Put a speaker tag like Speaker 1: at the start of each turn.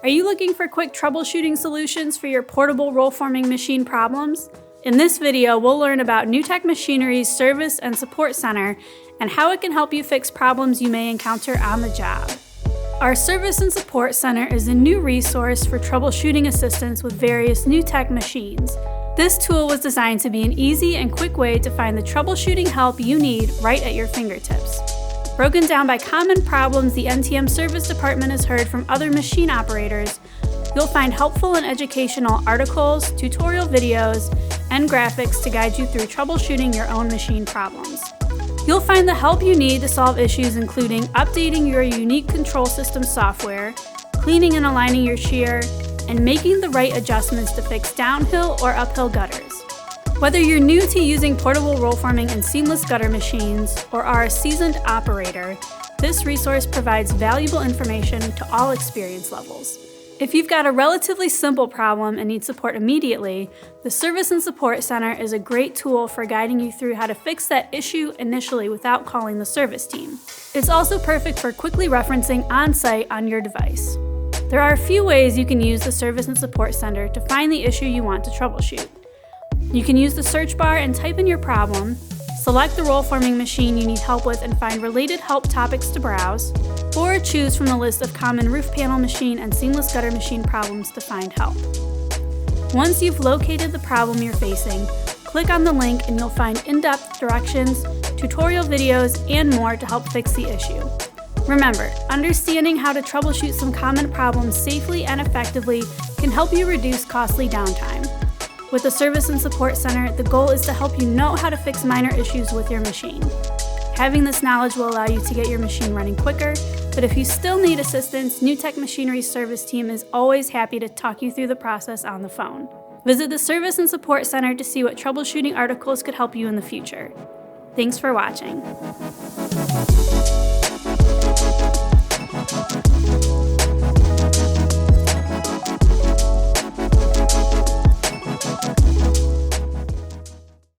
Speaker 1: Are you looking for quick troubleshooting solutions for your portable roll-forming machine problems? In this video, we'll learn about NewTek Machinery's Service and Support Center and how it can help you fix problems you may encounter on the job. Our Service and Support Center is a new resource for troubleshooting assistance with various NewTek machines. This tool was designed to be an easy and quick way to find the troubleshooting help you need right at your fingertips. Broken down by common problems the NTM service department has heard from other machine operators, you'll find helpful and educational articles, tutorial videos, and graphics to guide you through troubleshooting your own machine problems. You'll find the help you need to solve issues including updating your unique control system software, cleaning and aligning your shear, and making the right adjustments to fix downhill or uphill gutters. Whether you're new to using portable roll-forming and seamless gutter machines or are a seasoned operator, this resource provides valuable information to all experience levels. If you've got a relatively simple problem and need support immediately, the Service and Support Center is a great tool for guiding you through how to fix that issue initially without calling the service team. It's also perfect for quickly referencing on-site on your device. There are a few ways you can use the Service and Support Center to find the issue you want to troubleshoot. You can use the search bar and type in your problem, select the roll-forming machine you need help with and find related help topics to browse, or choose from the list of common roof panel machine and seamless gutter machine problems to find help. Once you've located the problem you're facing, click on the link and you'll find in-depth directions, tutorial videos, and more to help fix the issue. Remember, understanding how to troubleshoot some common problems safely and effectively can help you reduce costly downtime. With the Service and Support Center, the goal is to help you know how to fix minor issues with your machine. Having this knowledge will allow you to get your machine running quicker, but if you still need assistance, NewTek Machinery's service team is always happy to talk you through the process on the phone. Visit the Service and Support Center to see what troubleshooting articles could help you in the future. Thanks for watching.